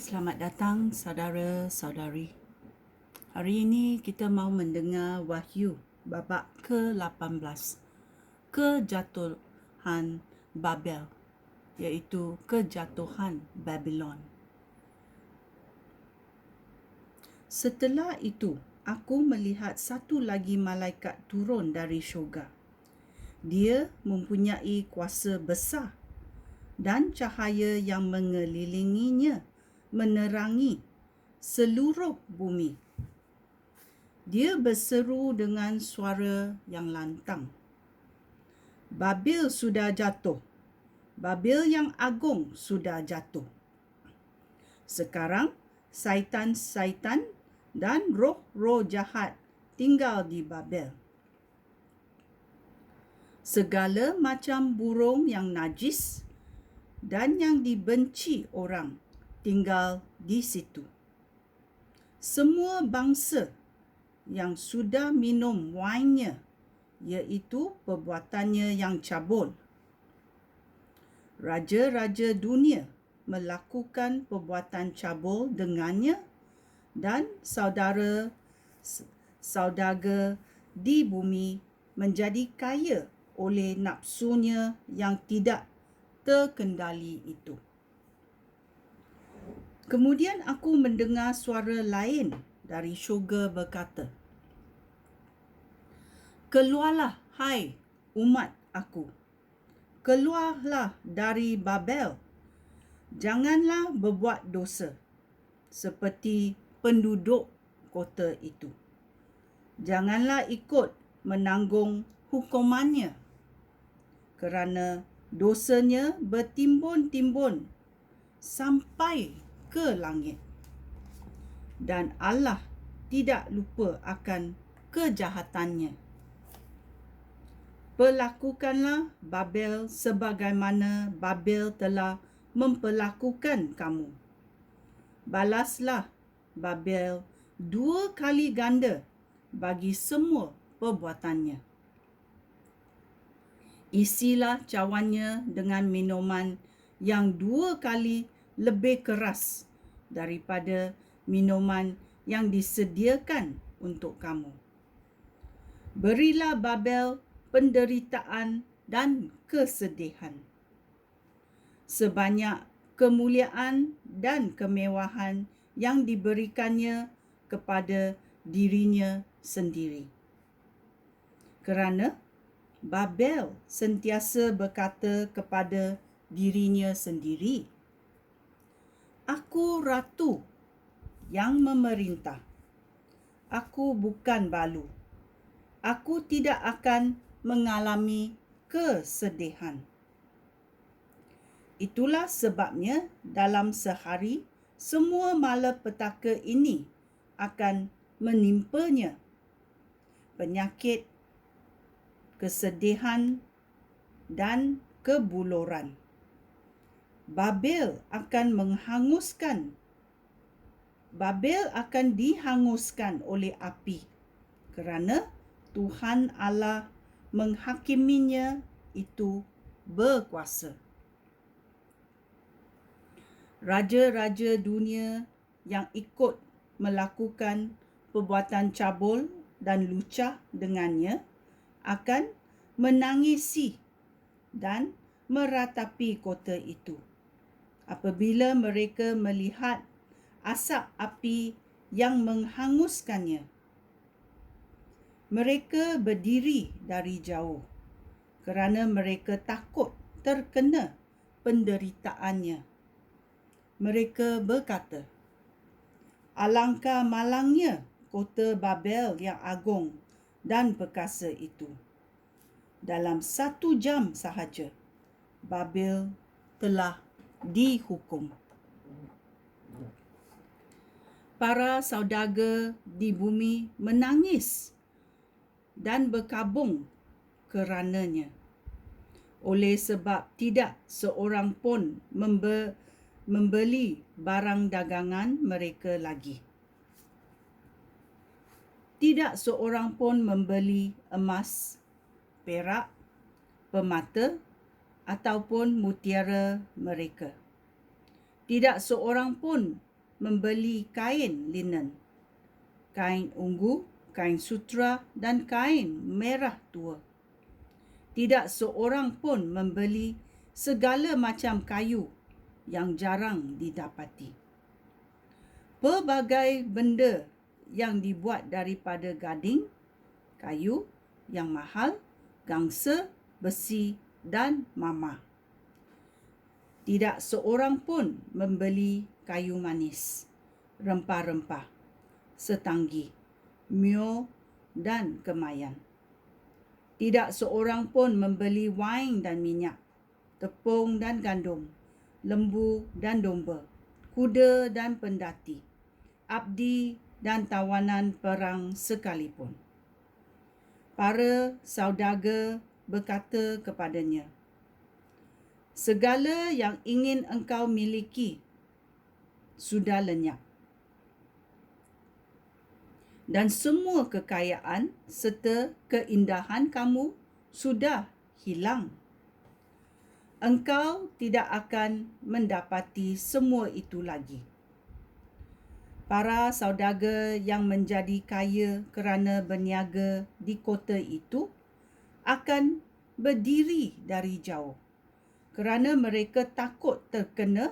Selamat datang saudara-saudari. Hari ini kita mau mendengar Wahyu babak ke-18, kejatuhan Babel, iaitu kejatuhan Babylon. Setelah itu, aku melihat satu lagi malaikat turun dari syurga. Dia mempunyai kuasa besar dan cahaya yang mengelilinginya menerangi seluruh bumi. Dia berseru dengan suara yang lantang. Babel sudah jatuh. Babel yang agung sudah jatuh. Sekarang syaitan-syaitan dan roh-roh jahat tinggal di Babel. Segala macam burung yang najis dan yang dibenci orang tinggal di situ. Semua bangsa yang sudah minum wainnya, iaitu perbuatannya yang cabul. Raja-raja dunia melakukan perbuatan cabul dengannya, dan saudagar di bumi menjadi kaya oleh nafsunya yang tidak terkendali itu. Kemudian aku mendengar suara lain dari syurga berkata, "Keluarlah, hai umat aku. Keluarlah dari Babel. Janganlah berbuat dosa seperti penduduk kota itu. Janganlah ikut menanggung hukumannya, kerana dosanya bertimbun-timbun sampai ke langit. Dan Allah tidak lupa akan kejahatannya. Perlakukanlah Babel sebagaimana Babel telah memperlakukan kamu. Balaslah Babel 2 kali ganda bagi semua perbuatannya. Isilah cawannya dengan minuman yang 2 kali lebih keras daripada minuman yang disediakan untuk kamu. Berilah Babel penderitaan dan kesedihan. Sebanyak kemuliaan dan kemewahan yang diberikannya kepada dirinya sendiri. Kerana Babel sentiasa berkata kepada dirinya sendiri, "Aku ratu yang memerintah. Aku bukan balu. Aku tidak akan mengalami kesedihan." Itulah sebabnya dalam sehari semua malapetaka ini akan menimpanya: penyakit, kesedihan, dan kebuluran. Babel akan dihanguskan oleh api, kerana Tuhan Allah menghakiminya itu berkuasa. Raja-raja dunia yang ikut melakukan perbuatan cabul dan lucah dengannya akan menangisi dan meratapi kota itu apabila mereka melihat asap api yang menghanguskannya. Mereka berdiri dari jauh kerana mereka takut terkena penderitaannya. Mereka berkata, "Alangkah malangnya kota Babel yang agung dan perkasa itu. Dalam 1 jam sahaja, Babel telah dihukum." Para saudagar di bumi menangis dan berkabung kerananya, oleh sebab tidak seorang pun membeli barang dagangan mereka lagi. Tidak seorang pun membeli emas, perak, permata ataupun mutiara mereka. Tidak seorang pun membeli kain linen, kain ungu, kain sutra, dan kain merah tua. Tidak seorang pun membeli segala macam kayu yang jarang didapati. Pelbagai benda yang dibuat daripada gading, kayu yang mahal, gangsa, besi dan mama. Tidak seorang pun membeli kayu manis, rempah-rempah, setanggi, mio dan kemayan. Tidak seorang pun membeli wain dan minyak, tepung dan gandum, lembu dan domba, kuda dan pendati, abdi dan tawanan perang sekalipun. Para saudagar berkata kepadanya, "Segala yang ingin engkau miliki sudah lenyap, dan semua kekayaan serta keindahan kamu sudah hilang. Engkau tidak akan mendapati semua itu lagi." Para saudagar yang menjadi kaya kerana berniaga di kota itu akan berdiri dari jauh kerana mereka takut terkena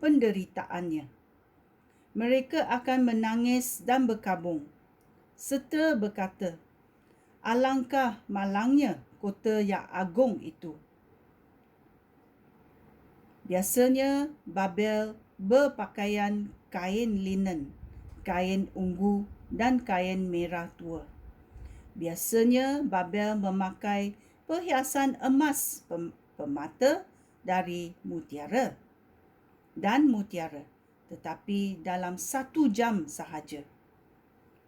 penderitaannya. Mereka akan menangis dan berkabung serta berkata, "Alangkah malangnya kota yang agung itu." Biasanya Babel berpakaian kain linen, kain ungu dan kain merah tua. Biasanya Babel memakai perhiasan emas permata dari mutiara dan mutiara, tetapi dalam 1 jam sahaja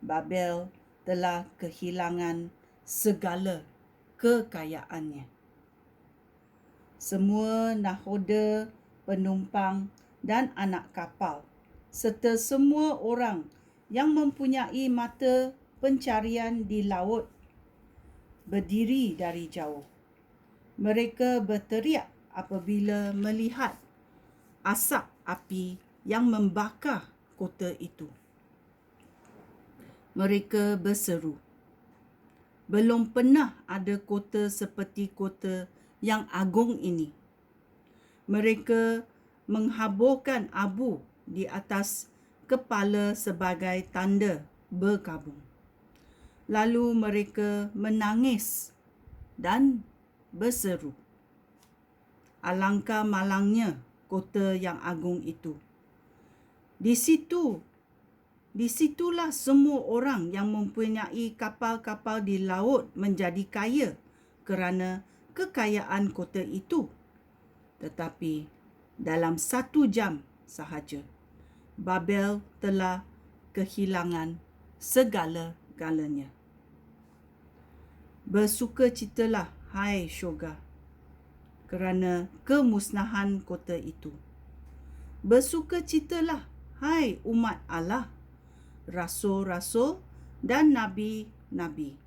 Babel telah kehilangan segala kekayaannya. Semua nahoda, penumpang dan anak kapal serta semua orang yang mempunyai mata pencarian di laut berdiri dari jauh. Mereka berteriak apabila melihat asap api yang membakar kota itu. Mereka berseru, "Belum pernah ada kota seperti kota yang agung ini." Mereka menghaburkan abu di atas kepala sebagai tanda berkabung. Lalu mereka menangis dan berseru, "Alangkah malangnya kota yang agung itu. Disitulah semua orang yang mempunyai kapal-kapal di laut menjadi kaya kerana kekayaan kota itu." Tetapi dalam 1 jam sahaja, Babel telah kehilangan segala-galanya. Bersukacitalah, hai syurga, kerana kemusnahan kota itu. Bersukacitalah, hai umat Allah, rasul-rasul dan nabi-nabi,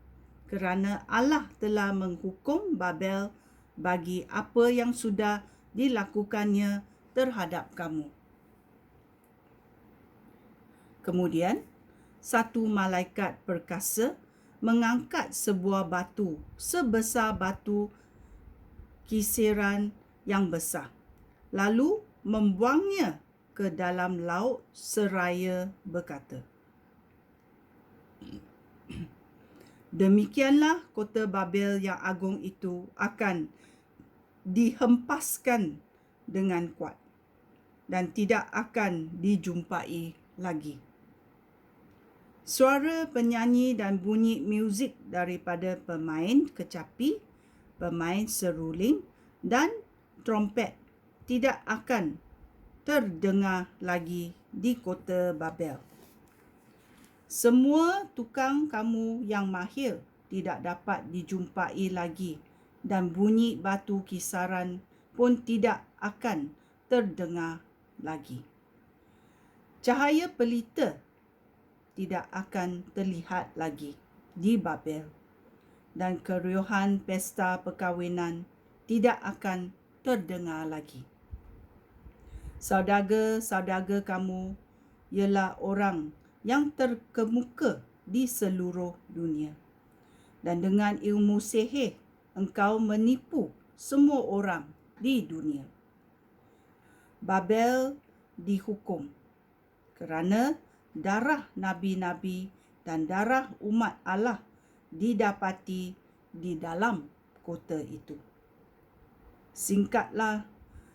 kerana Allah telah menghukum Babel bagi apa yang sudah dilakukannya terhadap kamu. Kemudian, satu malaikat perkasa mengangkat sebuah batu sebesar batu kisiran yang besar, lalu membuangnya ke dalam laut seraya berkata, "Demikianlah kota Babel yang agung itu akan dihempaskan dengan kuat dan tidak akan dijumpai lagi." Suara penyanyi dan bunyi muzik daripada pemain kecapi, pemain seruling dan trompet tidak akan terdengar lagi di kota Babel. Semua tukang kamu yang mahir tidak dapat dijumpai lagi, dan bunyi batu kisaran pun tidak akan terdengar lagi. Cahaya pelita tidak akan terlihat lagi di Babel, dan keriuhan pesta perkahwinan tidak akan terdengar lagi. Saudagar-saudagar kamu ialah orang yang terkemuka di seluruh dunia. Dan dengan ilmu sihir, engkau menipu semua orang di dunia. Babel dihukum kerana darah nabi-nabi dan darah umat Allah didapati di dalam kota itu.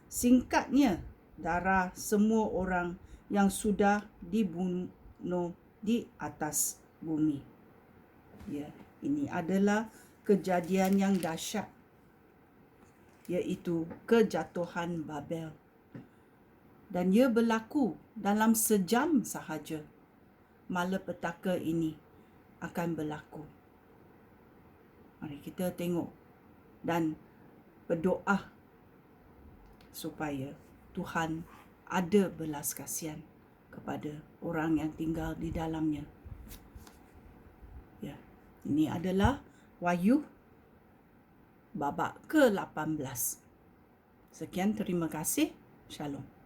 Singkatnya darah semua orang yang sudah dibunuh di atas bumi. Ya, ini adalah kejadian yang dahsyat, iaitu kejatuhan Babel. Dan ia berlaku dalam sejam sahaja. Malapetaka ini akan berlaku. Mari kita tengok dan berdoa supaya Tuhan ada belas kasihan kepada orang yang tinggal di dalamnya. Ya, ini adalah Wahyu babak ke-18. Sekian, terima kasih. Shalom.